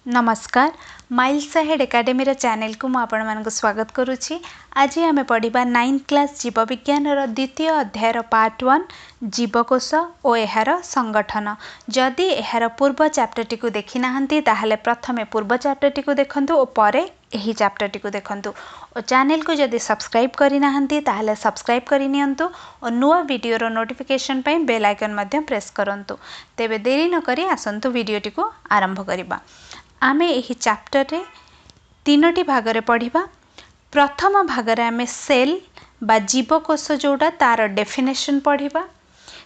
नमस्कार miles ahead academy channel को आपण मानक स्वागत करुछि। आज आम पढ़ा 9th क्लास जीव विज्ञान द्वितीय अध्याय पार्ट 1 जीवकोश और यार संगठन। जदि यार पूर्व चैप्टर को देखि नाहंती ताहले प्रथमे पूर्व चैप्टर को देखंतु और परे एही चैप्टर को देखंतु और चैनल को जदि सब्सक्राइब करि नाहंती ताहले सब्सक्राइब करि नियंतु और नुआ वीडियो रो नोटिफिकेशन पई बेल आइकन मध्य प्रेस करंतु। तेबे देरी न करी आसंतु वीडियोटी को आरंभ करिबा। आमे एही चैप्टर रे तीनोटी भागरे पढ़िबा। प्रथम भागरे आमे सेल बा जीवकोश जोड़ा तार डेफिनेशन पढ़िबा।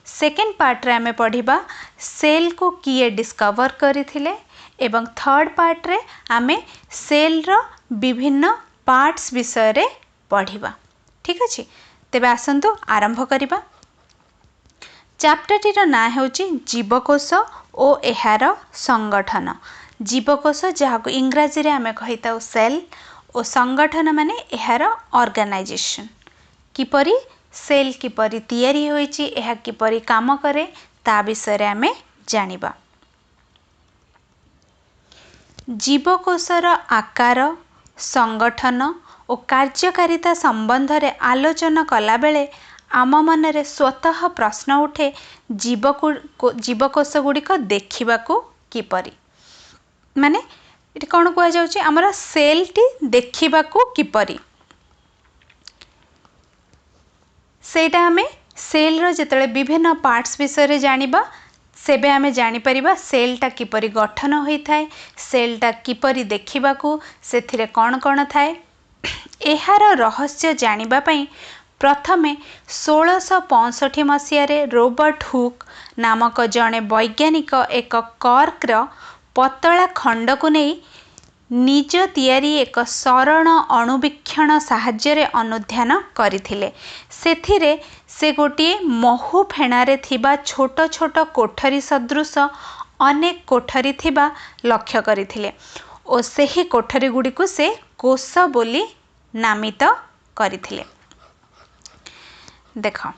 सेकेंड पार्ट रे आमे पढ़िबा सेल को किए डिस्कवर करिथिले एवं थर्ड पार्ट रे आमे सेल रो विभिन्न पार्ट्स विषय रे पढ़िबा। ठीक अछि, तेबे आसंतु आरंभ करिबा। चैप्टर टी रो ना हेउची जीवकोश ओ एहार संगठन। जीवकोश जहाँ को इंग्राजी रे आमे कहिताउ सेल और संगठन माने एहार ऑर्गेनाइजेशन। किपरि सेल किपरि तैयारी होईची, एहा किपरि काम करे ता विषय रे आमे जानिबा। जीवकोशर आकार, संगठन और कार्यकारिता संबंध रे आलोचना कला बेले आम मनरे स्वतः प्रश्न उठे जीवकोश गुड़िक देखा किपरि, माने ये कौन कह जाउची हमर सेल टी देखा किपरि। सेटा हमें सेल रो जेतले विभिन्न पार्ट्स विषय रे जानिबा सेबे आमे जानि परिबा सेल टा किपरि गठन होई थाए, सेल टा किपरि देखिबाकू सेथिरे कौन कौन थाए। एहार रहस्य जानिबा पई प्रथमे 1665 मसीह रे रॉबर्ट हुक नामक जड़े वैज्ञानिक एक कॉर्क रो पतला खंड को नहीं निज तियारी एक सरल अणुवीक्षण साहाय्य अनुध्यान करथिले। सेथिरे से गोटे महु फेणारे थिबा छोट छोट कोठरी सदृश अनेक कोठरी थिबा लक्ष्य करथिले और सेही कोठरी गुडी को से कोश बोली नामित करथिले। देखो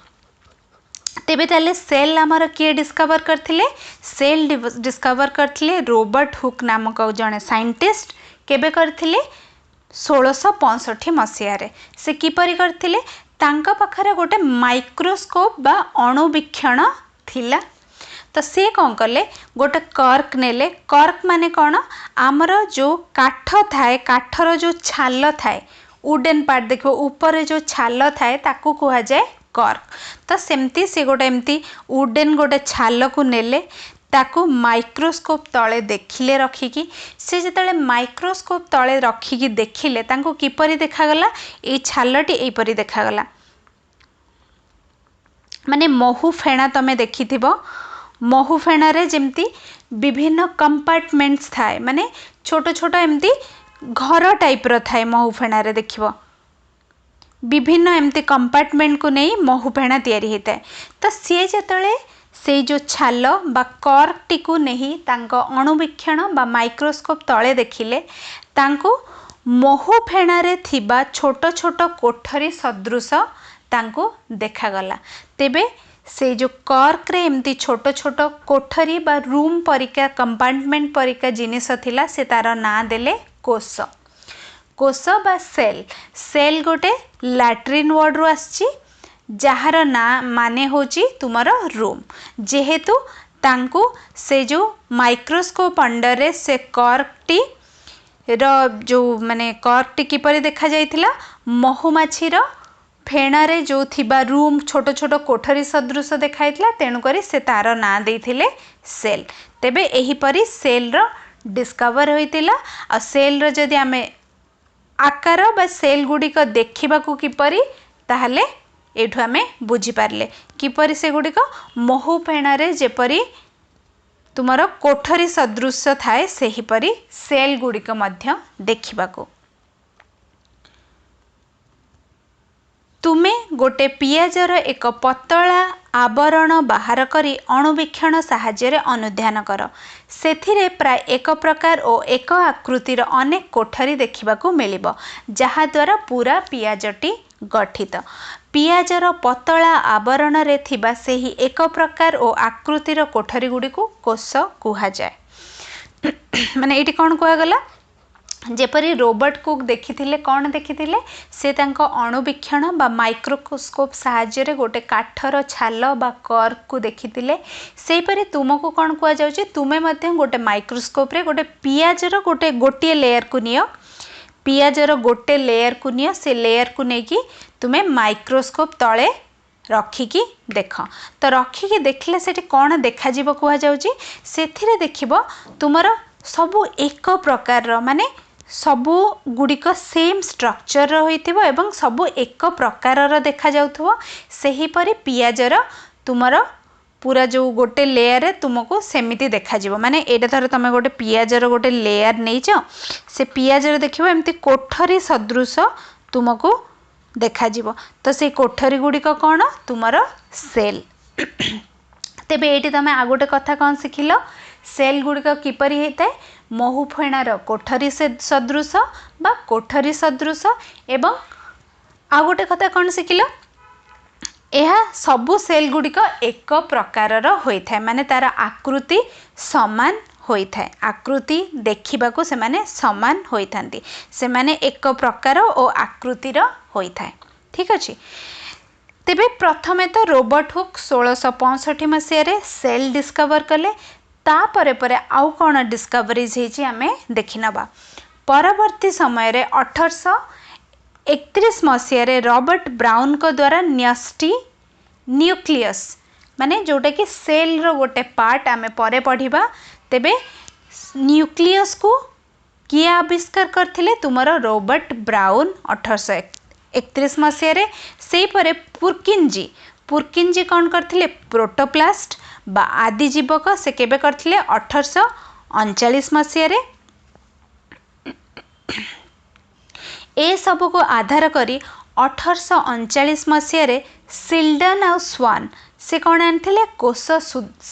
तेबे ताले सेल आमर किए डिस्कवर करथिले, सेल डिस्कवर करथिले रॉबर्ट हुक नामक जड़े साइंटिस्ट। केबे करथिले 1665 मसीह रे। से किपरि करथिले तांका पाखरे गोटे माइक्रोस्कोप बा अणुवीक्षण थिला। तो से कौन कले गोटे कर्क नेले। कर्क माने कौन आमर जो काठ थाए, काठर जो छाल थाए, वुडन पार्ट देखो ऊपर जो छाल थाए ताकू कहा जाए कर्क। तो सेमती से गोटे एमती वुडन गोटे छाल को नेले, ताकू माइक्रोस्कोप तले देखिले रखिकी। से जतले माइक्रोस्कोप तले रखिकी देखिले तांको किपरि देखागला, ए छालटी एपरि देखागला। माने महु फेणा तमे देखिथिबो, महु फेणा रे जेमती विभिन्न कंपार्टमेंट्स थाए, माने छोट छोट एमती घर टाइप रो थाए। महु फेणा रे देखिबो विभिन्न एमती कंपार्टमेंट को नहीं महु फेणा तैयारी होता है। तो सी जतले से जो छाल बा कर्क टी को नहीं तांको अणुवीक्षण बा माइक्रोस्कोप तले देखिले तांको महु फेणा रे थिबा छोट छोट कोठरी सदृश तांको देखागला। तेबे से जो कर्क रे एमती छोट छोट कोठरी बा रूम परिका कंपार्टमेंट परिका जिनिस थिला, से तार ना देले कोश। कोश बा सेल। सेल गोटे लैट्रिन वर्ड रू आछि जहार ना माने होची तुमर रूम। जेहेतु तांको से जो माइक्रोस्कोप अंडर रे से कर्क टी रो जो माने कर्क टी किपरि देखा जाइथिला, महुमाछी रो फेणा रे जो थिबा रूम छोट छोट कोठरी सदृश देखाइथिला, तेणु करी से तार ना देइथिले सेल। तेबे एही परी सेल रो डिस्कवर होइतिला। आ सेल रो जदि आमे आकार बा सेल गुड़िक देखा किपरि ताहले एठु आमे बुझी पारले किपरि से गुड़िक महु फेणारे जेपरि तुमर कोठरी सदृश थाए सेहीपरि सेल गुड़िक मध्य देखिबाको। तुमे गोटे पियाजर एक पतला आवरण बाहर करी अणुवीक्षण साहाय्य अनुध्यान कर। सेथिरे प्राय एक प्रकार और एक आकृतिर अनेक कोठरी देखिबाको मिलिबो, जहा द्वारा पूरा पियाजटी गठित। पियाजर पतला आवरण रे थिबा सेही एक प्रकार और आकृतिर कोठरी गुडी को कोश कुहा जाए। माने ये कौन कहगला जेपरी रोबर्ट कुक देखिथिले कौन देखिथिले से तांको अणुवीक्षण बा माइक्रोस्कोप साहाय्य गोटे काठर छाल बा कर्क को देखिथिले सेपरी तुमको कौन कह जाउची तुमे मध्य गोटे माइक्रोस्कोप रे गोटे पियाजर गोटे लेयर को नियो पियाजर गोटे लेयर को नियो से लेयर को नेकी तुमे माइक्रोस्कोप तले रखिकी देख तो रखिकी देखले सेठी कौन देखा जीव कह जाउची सेथिरे देखिबो तुमर सबु एक प्रकार माने सबु गुड़िक सेम स्ट्रक्चर होइथिबो एवं सबु एक प्रकार देखा जाउथबो सेही परी पियाजर तुमर पूरा जो गोटे लेयर रे तुमको सेमिति देखा जीवो माने एटा थर तमे गोटे पियाजर गोटे लेयर नैच से पियाजर देखिबो एमती कोठरी सदृश तुमको देखा जीवो तो से कोठरी गुड़िक कौन तुमर सेल तेबे एटी तमे आ गोटे कथा कौन शिखिल सेल गुड़िक किपरि होता है महु फेणार कोठरी से सदृश बा कोठरी सदृश एवं आ गोटे कथा कौन शिखिल यह सबु सेल गुड़िक एक प्रकार होता है माने तार आकृति समान होता है आकृति देखा से माने समान होता से माने एक प्रकार और आकृतिर होता है ठीक अच्छे तेबे प्रथमे तो रोबर्ट हुक 1665 मसीह सेल डिस्कवर कले तापरे परे आउ कौन डिस्कवरीज होती आमे देखि नबा परवर्ती समय रे 1831 मसीह रॉबर्ट ब्राउन को द्वारा न्यस्टी न्यूक्लियस माने जोटा कि सेल रो गोटे पार्ट आमे परे पढ़िबा तेबे न्यूक्लियस को किए आविष्कार करथिले तुमरो रॉबर्ट ब्राउन 1831 मसीह से परे पुरकिनजी कौन करथिले प्रोटोप्लास्ट बा आदि जीवक से केबे करथिले 1839 मसीह ए सब को आधार करी 1839 मसीह सिल्डन और स्वान से कौन आनिथिले कोष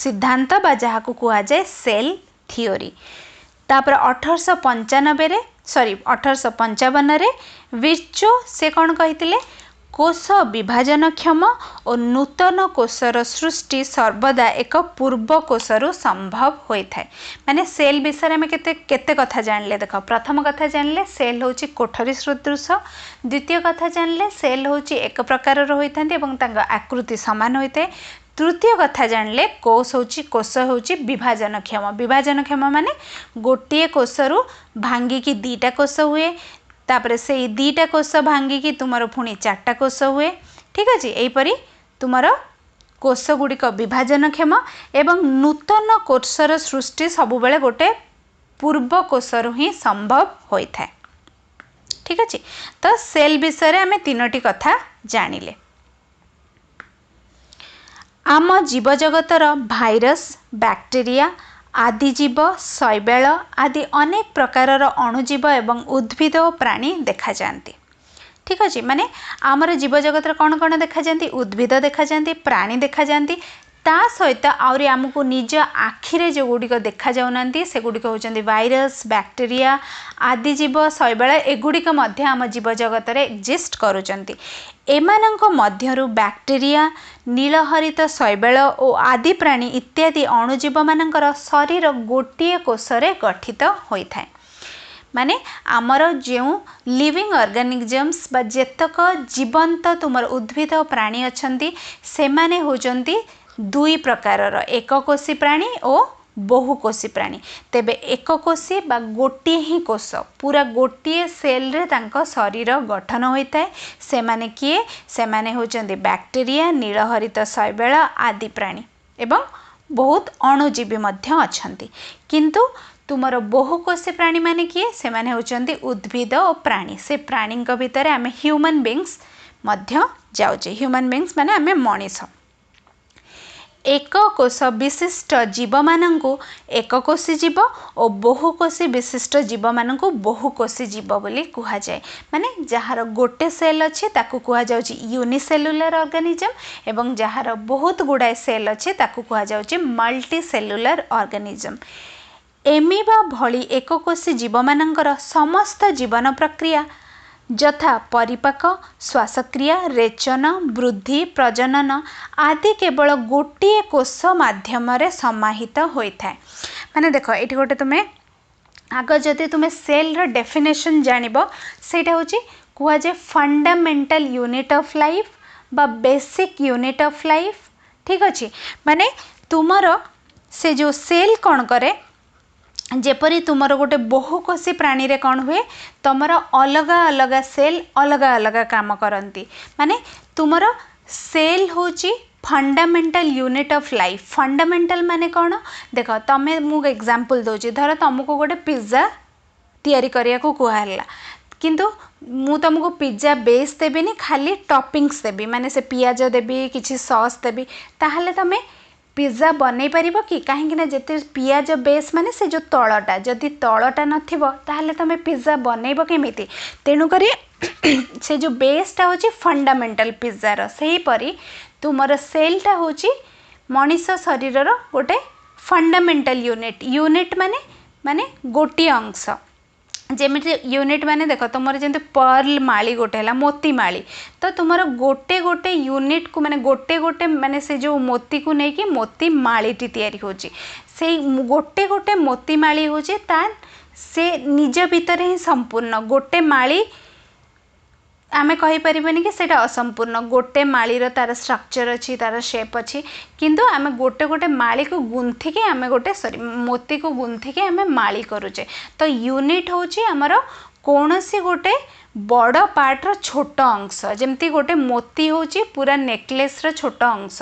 सिद्धांत बा जहा को कहा जाए सेल थियोरी तापर 1855 विर्चो से कौन कहिथिले कोष विभाजन क्षम और नूतन कोषर सृष्टि सर्वदा एक पूर्व कोषरु संभव होता है माने सेल विषय में केते कथा जानले देख प्रथम कथा जानले सेल होची कोठरी सदृश द्वितीय कथा जानले सेल होची एक प्रकार होता है आकृति समान होता है तृतीय कथा जानले कोष होची विभाजन क्षम माने गोटे कोषरु भांगिकी दीटा कोष हुए तापरे से दीटा कोष भांगिकी तुमर पुणी चारटा कोष हुए ठीक अच्छे यहीपरी तुमर कोष गुड़िक विभाजन क्षम एवं नूतन कोषर सृष्टि सबु बेले गोटे पूर्व कोषरु ही संभव होता है ठीक अच्छे तो सेल विषय रे आमे तीनोटी कथा जानिले आम जीव जगतर भाइरस बैक्टेरिया आदिजीव शैवाल आदि अनेक प्रकार अणुजीव एवं उद्भिद और प्राणी देखा जाती ठीक अच्छे माने आमर जीव जगत कौन कौन देखा जाती उद्भिद देखा जाती प्राणी देखा जाती ता सहित आउरी आमको निज आखिरे जो गुड़िक देखा जाऊना से गुड़िक होचंदी वायरस बैक्टेरिया आदिजीव शैवाल एगुड़िक मध्य आम जीव जगत रे एक्जिस्ट करुचंती एमानंको मध्यरु बैक्टेरिया नीलहरित शैवाल और आदि प्राणी इत्यादि अणुजीव मानकर शरीर गोटे कोषरे गठित होता है माने आमर जो लिविंग ऑर्गेनिजम्स बा जेतक जीवंत तुमर उद्भिद प्राणी अछंती सेमाने होचंती दुई प्रकारर एककोशी प्राणी और बहुकोशी प्राणी तेबे एककोशी बा गोटे ही कोष पूरा गोटे सेल रे तांको शरीर गठन होता है सेमाने किए सेमाने होचंदी बैक्टेरिया नीलहरित शैवाल आदि प्राणी एवं बहुत अणुजीवी मध्य अछंती किंतु तुमर बहुकोशी प्राणी माने किए सेमाने होचंदी उद्भिद और प्राणी से प्राणी भितर आमे ह्यूमन बीइंग्स मध्य जाउचे ह्यूमन बीइंग्स माने आमे मनीष एक कोष विशिष्ट जीव मानंकु एककोशी जीव और बहुकोशी विशिष्ट जीव मानंकु बहुकोशी जीव बोली कहा जाए माने जहार गोटे सेल अच्छे ताकू कहा जाउची यूनिसेलुलर ऑर्गेनिजम एवं जहार बहुत गुड़ाए सेल अच्छे ताकू कहा जाउची मल्टी सेलुलर ऑर्गेनिजम एमिबा भली एककोशी जीव मानंकर समस्त जीवन प्रक्रिया यथा परिपाक श्वासक्रिया रेचन वृद्धि प्रजनन आदि केवल गोटे कोष माध्यम समाहित होता है माने देख ये गोटे तुम्हें आग जदि तुम्हें सेल रो डेफिनेशन जानिबो सेटा होची कुआ जे फंडामेंटल यूनिट ऑफ लाइफ बा बेसिक यूनिट ऑफ लाइफ। ठीक अच्छे माने तुमर से जो सेल कौन करे जेपरी तुमर गोटे बहुकोशी प्राणी रे कौन हुए तुमर अलग अलग सेल अलग अलग काम करती माने तुमर सेल होची fundamental unit of life. Fundamental माने कौन देख तमें मु एग्जांपल दोची धर तुमको गोटे पिज्जा तैयारी करिया को कहला किंतु मु तुमको पिज्जा बेस देबीनी खाली टॉपिंग्स देबी माने से पियाज देबी किछि सॉस देबी ताहले तमें पिज्जा बनई पारिबो कि कहीं जिते पियाज बेस माने से जो तलटा जदि तलटा नथिबो ताहले तमें पिज्जा बनइबो केमिति तेणु करी से जो बेसटा होची फंडामेंटल पिज्जार सही परी तुमर सेलटा होची मनीष शरीरर गोटे फंडामेंटल यूनिट। यूनिट माने माने गोटी अंश जेमिति यूनिट माने देख तुम जमी पर्ल माली गोटे है मोती माली तो तुम गोटे गोटे यूनिट को माने गोटे गोटे माने से जो मोती को लेकिन मोती मालीटी तैयारी होची से गोटे गोटे मोती माली होची ता से निज भितर ही संपूर्ण गोटे माली आमे कहि परिबनी कि सेटा असंपूर्ण गोटे मालीर तार स्ट्रक्चर अच्छी तार शेप अच्छी किंतु आमे गोटे गोटे माली को गुंथि के आमे गोटे सॉरी मोती को गुंथि के आमे माली करूचे तो यूनिट होची हमर कोनोसी गोटे बड़ पार्ट रो छोट अंश जेमती गोटे मोती होची पूरा नेकलेस रो छोट अंश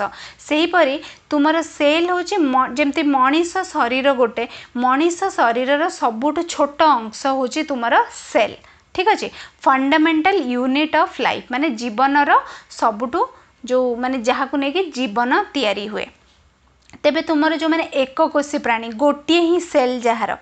सेही परी तुमर सेल होची जेमती मनीष शरीर गोटे मनीष शरीर रो सबुठ छोट अंश होची तुमर सेल। ठीक अच्छे फंडामेंटल यूनिट ऑफ लाइफ माने जीवन रो सबुठु जो माने जहाँ को लेकिन जीवन तैयारी हुए तेबे तुमर जो माने एक कोशी प्राणी गोटे ही सेल जହାର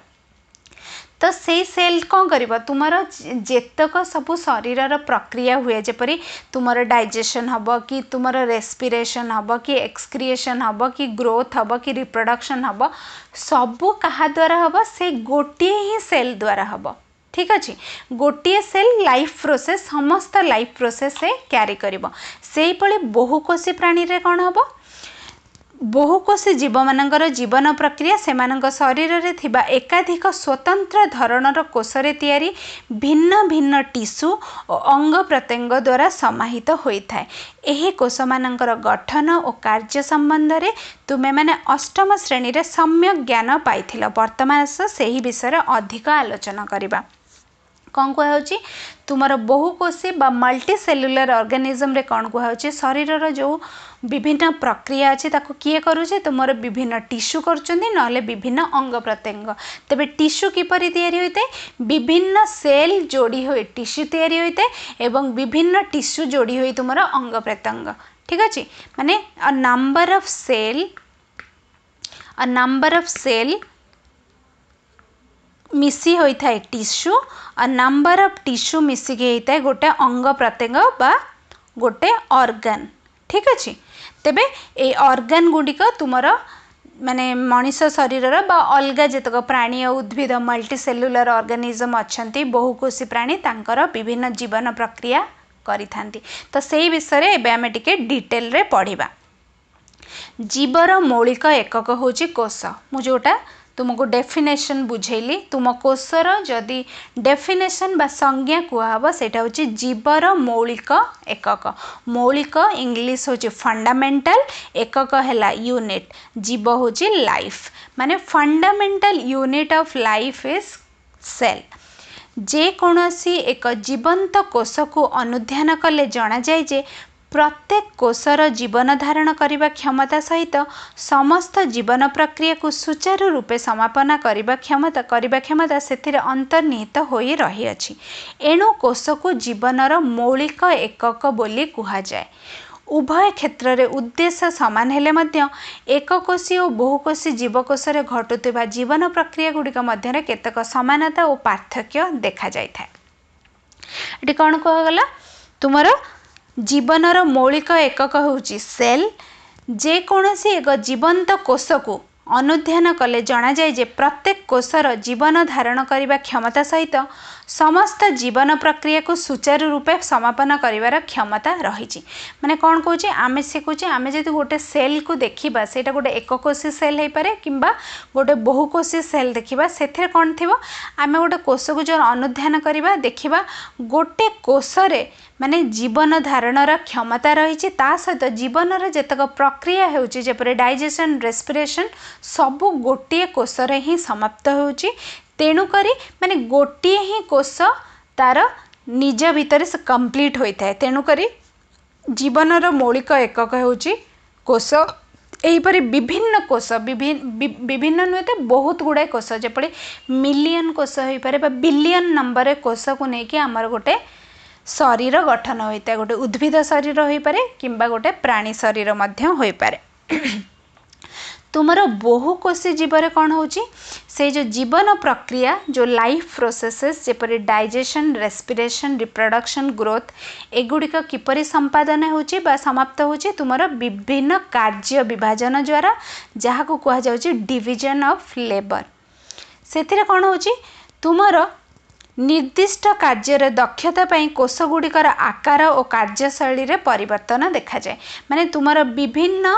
तो से सेल कौन करिबो तुमर जेतक सबु शरीर प्रक्रिया हुए जेपरी तुमर डाइजेशन हबो कि तुमर रेस्पिरेशन हबो कि एक्सक्रिएशन हबो कि ग्रोथ हबो कि रिप्रोडक्शन हबो सबु कहा द्वारा हबो से गोटे ही सेल द्वारा हबो। ठीक अच्छे गोटे सेल लाइफ प्रोसेस समस्त लाइफ प्रोसेस से क्यारी करिबो से पळे बहुकोशी प्राणी रे कौन हबो बहुकोशी जीव मानकर जीवन प्रक्रिया सेमानक शरीर रे थिबा एकाधिक स्वतंत्र धरणर कोषरे तैयारी भिन्न भिन्न टिश्यू और अंग प्रत्यंग द्वारा समाहित होता है। एही कोष मानकर गठन और कार्य संबंध रे तुमे माने अष्टम श्रेणी रे सम्यक ज्ञान पाइथिल वर्तमान सही विषय अधिक आलोचना करिबा। कौन कहुच्छी तुमर बहुकोशी बा मल्टी सेल्युलर ऑर्गेनिज्म रे कौन कहुच्छी शरीर जो विभिन्न प्रक्रिया अच्छी ताको किए करुचे तुमर विभिन्न टिश्यू करचंदी नले विभिन्न अंग प्रत्यंग तेबे टिश्यू किपरि तैयारी होइते विभिन्न सेल जोड़ी होई टिश्यू तैयारी होइते एवं विभिन्न टिश्यू जोड़ी होई तुमर अंग प्रत्यंग। ठीक अछि माने अ नंबर ऑफ सेल मिसी होता है टिश्यू और नंबर ऑफ टिश्यू मिसिकी होता है गोटे अंग प्रत्यंग बा गोटे ऑर्गन। ठीक अच्छे तेबे ए ऑर्गन गुड़िक तुमर माने मनीष शरीर बा अलग जेतक प्राणी और उद्भिद मल्टी सेल्युलर ऑर्गेनिज्म अच्छंती बहुकोशी प्राणी तांकर विभिन्न जीवन प्रक्रिया करिथांती तो सेही विषय एबे आमे टिके डिटेल रे पढ़िबा। जीवर मौलिक एकक होची कोष मु जोटा तुमको डेफिनेशन बुझेली तुम कोषर जदि डेफिनेशन बा संज्ञा कुहब सेटा होची जीवर मौलिक एकक मौलिक इंग्लिश होची फंडामेंटल एकक हैला यूनिट जीव होची लाइफ माने fundamental unit of life is cell. जे कोनोसी एक जीवंत कोष को अनुध्यान कले जना जाय जे प्रत्येक कोषर जीवन धारण करने क्षमता सहित समस्त जीवन प्रक्रिया को सुचारू रूपे समापना करने क्षमता से अंतर्निहित हो रही अछि एणु कोष को जीवनर मौलिक एकक बोली कुहाजाए। उभय क्षेत्र रे उद्देश्य सामान हेले मध्य एककोशी और बहुकोशी जीवकोश रे घटुवा जीवन प्रक्रिया गुड़िक मध्य केतक समानता और पार्थक्य देखा जाय थाए। एटी कौन कहगला तुमर जीवनर मौलिक एकक होची सेल जे कोनोसी एक जीवंत कोष को अनुध्यान कले जना जाए जे प्रत्येक कोषर जीवन धारण करने क्षमता सहित समस्त जीवन प्रक्रिया को सुचारू रूपे समापन कर क्षमता रही। माने कौन कौचे आम शिखुचे आम जब गोटे सेल को देखा से गोटे एककोशी सेल हो पारे कि गोटे बहुकोशी सेल देखा से कौन थी आम गोटे कोष को जो अनुध्यान करवा देखा गोटे कोषरे माने जीवन धारणर क्षमता रही सहित जीवन जेतक प्रक्रिया होपर डाइजेशन रेस्पिरेशन सबू गोटे कोषरे ही समाप्त होची। तेणुकरी माने गोटे ही कोष तार निज भितर से कंप्लीट होता है। तेणुकरी जीवनर मौलिक एकक होची कोष। एहीपरि विभिन्न कोष विभिन्न नुहे तो बहुत गुड़ाए कोष जपरि मिलियन कोष हो पारे बिलियन नंबर कोष को लेकिन आमर गोटे शरीर गठन होता है। गोटे उद्भिद शरीर हो पारे किंबा गोटे प्राणी शरीर मध्य हो पारे। तुमर बहुकोशी जीवन कौन होची से जो जीवन प्रक्रिया जो लाइफ प्रोसेसेस जेपरि डाइजेशन रेस्पिरेशन रिप्रोडक्शन ग्रोथ एगुड़िक किपरि संपादन होची बा समाप्त होची तुमर विभिन्न कार्य विभाजन द्वारा जहाँ को कहा जाउची डिविजन ऑफ लेबर। सेथिरे कौन होची तुमर निर्दिष्ट कार्य दक्षता पाई कोषगुड़िकर आकार और कार्यशैली रे परिवर्तन देखा जाए। माने तुमर विभिन्न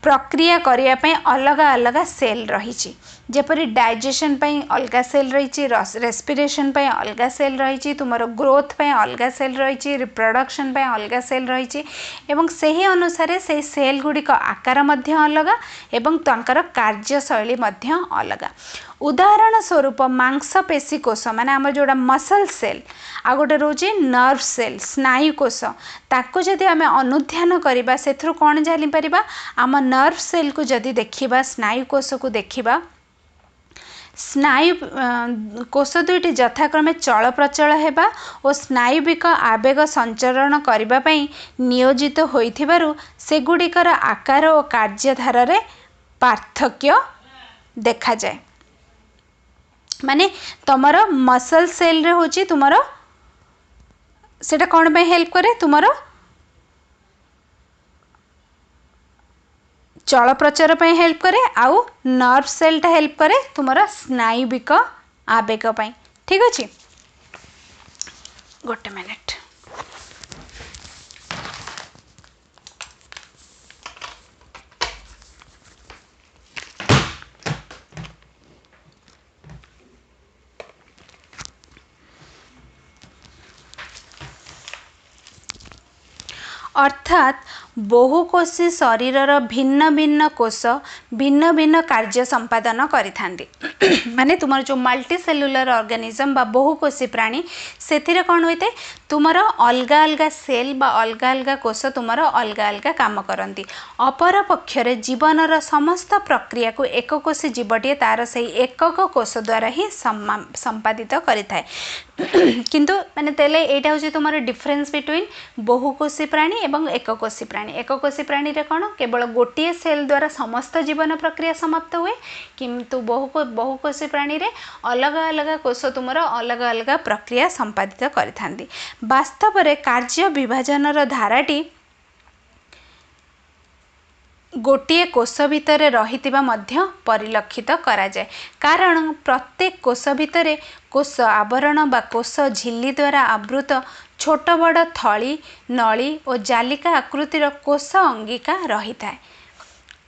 प्रक्रिया करने पे अलग अलग सेल रही जेपरि डाइजेशन पे अलग सेल रही रेस्पिरेशन पे अलग सेल रही तुमर ग्रोथ पे अलग सेल रही रिप्रोडक्शन पे अलग सेल रही एवं सही अनुसार से सेल गुड़िक आकार मध्य अलग एवं तंकर कार्यशैली मध्य अलग। उदाहरण स्वरूप मांसपेशी कोष माने आम जोड़ा मसल सेल आ गोटे रोचे नर्व सेल स्नायु कोष ताको जदि आम अनुध्यान करवा से कौन जानी पारिबा आम नर्व सेल को जदि देखिबा स्नायु कोष को देखिबा स्नायु कोष दुईटी यथाक्रमे चल प्रचल हेबा और स्नायुविक आवेग संचरण करने पई नियोजित होइथिबारु सेगुड़िकर आकार और कार्यधारा रे पार्थक्य देखा जाए। माने तुमर मसल सेल रे होची तुमर सेटा कौन पे हेल्प करे तुमर चल प्रचार पे हेल्प करे आउ नर्व सेलटा हेल्प करे तुमर स्नायुविक आवेग पाई। ठीक अच्छे गोटे मिनिट अर्थात बहुकोशी शरीरर भिन्न भिन्न कोष भिन्न भिन्न कार्य संपादन करिथांती। माने तुमर जो मल्टी सेलुलर ऑर्गेनिज्म बा बहुकोशी प्राणी सेथिरे कौन होते तुमर अलग अलग सेल बा अलग अलग कोष तुमर अलग अलग काम करती। अपर पक्षरे जीवनर समस्त प्रक्रिया को एककोशी जीवटीए तार से एकक कोष द्वारा ही संपादित करिथाए। किंतु माने तेले एटा होची तुमर डिफरेंस बिटवीन बहुकोशी प्राणी एवं एककोशी प्राणी। एककोशी प्राणी रे कौन केवल गोटे सेल द्वारा समस्त जीवन प्रक्रिया समाप्त हुए किंतु बहुकोशी प्राणी रे अलग अलग कोष तुमर अलग अलग प्रक्रिया संपादित करिथांती। वास्तव रे कार्य विभाजनर धाराटी गोटे कोष भितर रहितिबा मध्य परिलक्षित करा जाए कारण प्रत्येक कोष भितर कोष आवरण बा कोष झिल्ली द्वारा आवृत छोट बड़ थली नली और जालिका आकृतिर कोष अंगिका रही था।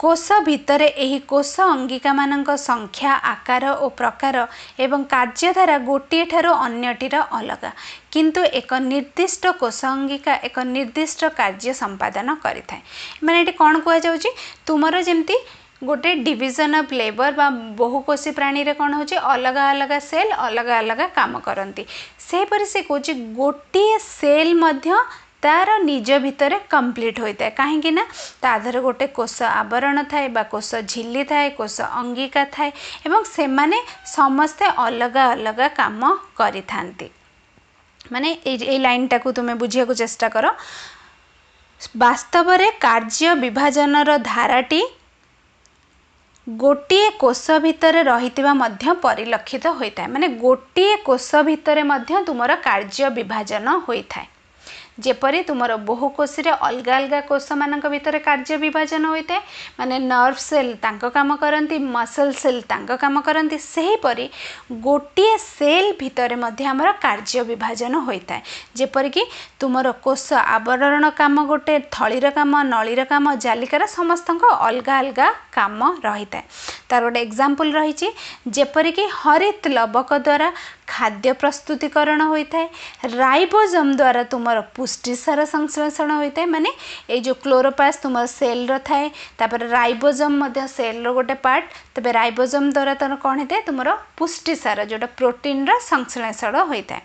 कोष भितर एही कोष अंगिका मानक संख्या आकार और प्रकार एवं कार्यधारा गोटे ठारो अन्यटीर अलग किंतु एक निर्दिष्ट कोष अंगिका एक निर्दिष्ट कार्य संपादन करि थाए। माने एटी कोन कुआ जाउची तुमरो जेमती गोटे डिविजन ऑफ लेबर बा बहुकोशी प्राणी रे कौन होची अलग अलग सेल अलग अलग काम करती से परि से कोची गोटे सेल मध्य तार निज भितर कंप्लीट होता है कहीं ना ताधर गोटे कोष आवरण थाए बा कोष झिल्ली थाए कोष अंगिका थाए एवं से माने समस्ते अलग अलग काम करि थांती। माने ए लाइन टाकू तुम्हें बुझिया को चेष्टा करो। वास्तव रे कार्य विभाजनर धाराटी गोटे कोष भितर रहितिबा मध्य परिलक्षित होता है। माने गोटे कोष भितर मध्य तुमर कार्य विभाजन होता है। जेपरी तुमर बहुकोशी रे अलग अलग कोष मानक भितर कार्य विभाजन होता है माने नर्व सेल तांको काम करती मसल सेल तांको काम करती सही परी गोटे सेल भितर मध्य हमर कार्य विभाजन होता है जेपरिक तुमर कोष आवरण काम गोटे थलीर काम नलीर काम जालिकार समस्त अलग अलग काम रही है तार गोटे एग्जाम्पल रही जेपरिक हरित लवक द्वारा खाद्य प्रस्तुतिकरण होता है राइबोसोम द्वारा तुमर पुष्टिसार संश्लेषण होता है माने ये जो क्लोरोप्लास्ट तुम सेल रो थाए तापर राइबोसोम मध्य सेल रो गोटे पार्ट तबे राइबोसोम द्वारा तर कौन होता है तुमर पुष्टिसार जोटा प्रोटीन रो संश्लेषण होता है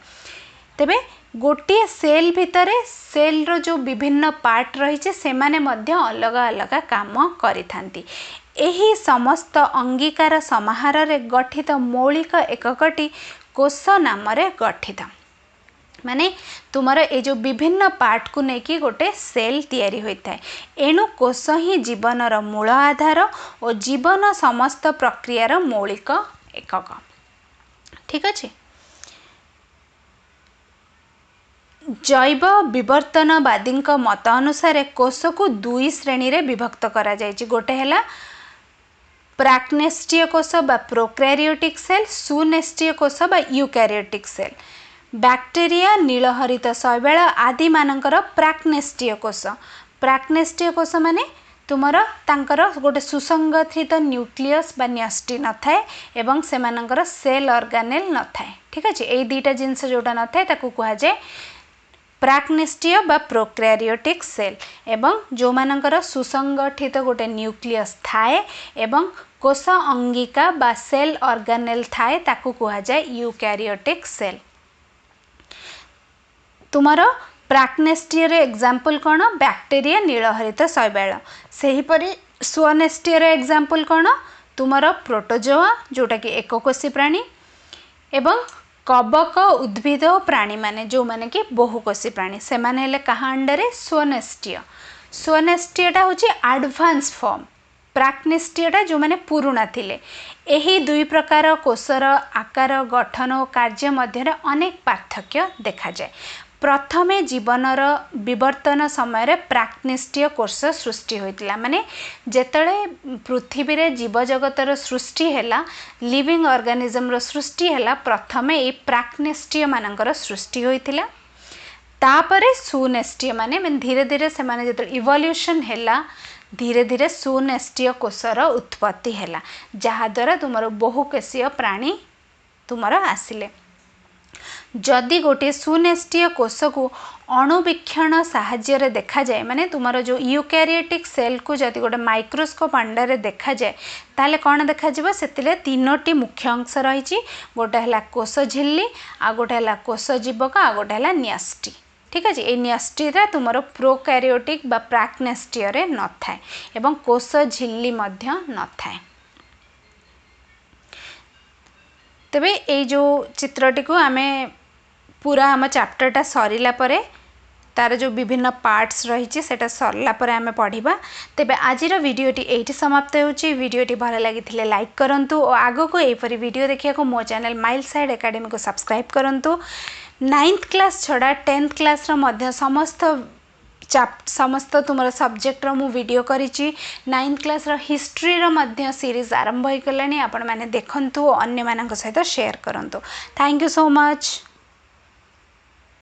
तेबे गोटे सेल भितर सेल रो जो विभिन्न पार्ट रही से माने मध्य अलग अलग काम करिथांती एही समस्त अंगीकार समाहार रे गठित मौलिक एककटी कोष नाम रे गठित माने तुमर ए जो विभिन्न पार्ट को लेकिन गोटे सेल तैयारी होता है एणु कोष ही जीवनर मूल आधार और जीवन समस्त प्रक्रियार मौलिक एकक ठीक अच्छे। जैव विवर्तनवादी मत अनुसार कोष को दुई श्रेणी रे विभक्त करा जायछि गोटे हैला प्राक्नेस्टीय कोष बा प्रोकैरियोटिक सेल सुनेस्टीय कोष बा यूकैरियोटिक सेल बैक्टेरिया नीलहरित शैवाल आदि मानकर प्राक्नेस्टीय कोष माने तुमर तांकर गोटे सुसंगठित न्यूक्लियस बा न्यष्टि न थाए एवं से मानकर सेल ऑर्गेनेल न थाए ठीक अच्छे ये दुईटा जिनस जोटा न थाए ताकू कहा जाए प्राक्नेस्टीय बा प्रोकैरियोटिक सेल एवं जो मानकर सुसंगठित गोटे न्यूक्लियस थाए एवं कोष अंगिका बा सेल ऑर्गेनेल थाए ताकू कहा जाए यूकैरियोटिक सेल। तुमर प्राक्नेस्टीय रे एग्जांपल कौन बैक्टेरिया नीलहरित शैवाल सही परी स्वनेस्टीय रे एग्जांपल कौन तुमर प्रोटोजोआ जोटा कि एककोशी प्राणी एवं कबक उद्भिद और प्राणी माने जो माने कि बहुकोशी प्राणी से माने हेले कहा अंडर स्वनेस्टीयटा होची एडवांस फॉर्म प्राक्नेस्टीयटा जो माने पुराना थिले एही दुई प्रकार कोषर आकार गठन और कार्य मध्य अनेक पार्थक्य देखा जाए। प्रथमे जीवनर विवर्तन समय रे प्राक्नेस्टीय कोष सृष्टि होइतिला माने जेतळे पृथ्वी रे जीव जगतर सृष्टि हैला लिविंग ऑर्गेनिज्म रो सृष्टि हैला प्रथमे ए प्राक्नेस्टीय मानकर सृष्टि होइतिला तापरे सुनेस्टीय माने धीरे धीरे से माने जेतळे इवोल्यूशन हैला धीरे धीरे सुनेस्टीय कोषर उत्पत्ति हैला जहा द्वारा तुमरो बहुकोशीय प्राणी तुमरो आसिले। जदि गोटे सुनेस्टीय कोष को अणुवीक्षण साहाय्य देखा जाए माने तुमरो जो यूकैरियोटिक सेल को जदि गोटे माइक्रोस्कोप अंडर देखा जाए ताले कौन देखा जिवो सेतिले तीनोटी मुख्य अंश रही गोटे हैला कोष झिल्ली आ गोटे हैला कोष जीवक आ गोटे हैला न्यष्टि ठीक अच्छे ये न्यष्टि तुमरो प्रोकैरियोटिक बा प्राक्नेस्टीय रे न थाए एवं कोष झिल्ली मध्य न थाए। तेबे ए जो चित्रटी को आमे पूरा आम चैप्टरटा सरिला परे तार जो विभिन्न पार्ट्स रही सेटा सरला परे आमे पढ़िबा। तेबे आजिर वीडियोटी एठी समाप्त होउची। वीडियोटी भल लागिथिले लाइक करंतु और आगो को एपरी वीडियो देखिया को मो चैनल माइल साइड एकेडमी को सब्सक्राइब करंतु। 9th क्लास छड़ा 10th क्लास रो मध्य समस्त तुमर सब्जेक्ट रो मु वीडियो करिची। 9th क्लास रो हिस्ट्री रो मध्य सीरीज आरंभ होई गलानी आपण माने देखंतु अन्य मानक सहित शेयर करंतु। Thank you so much.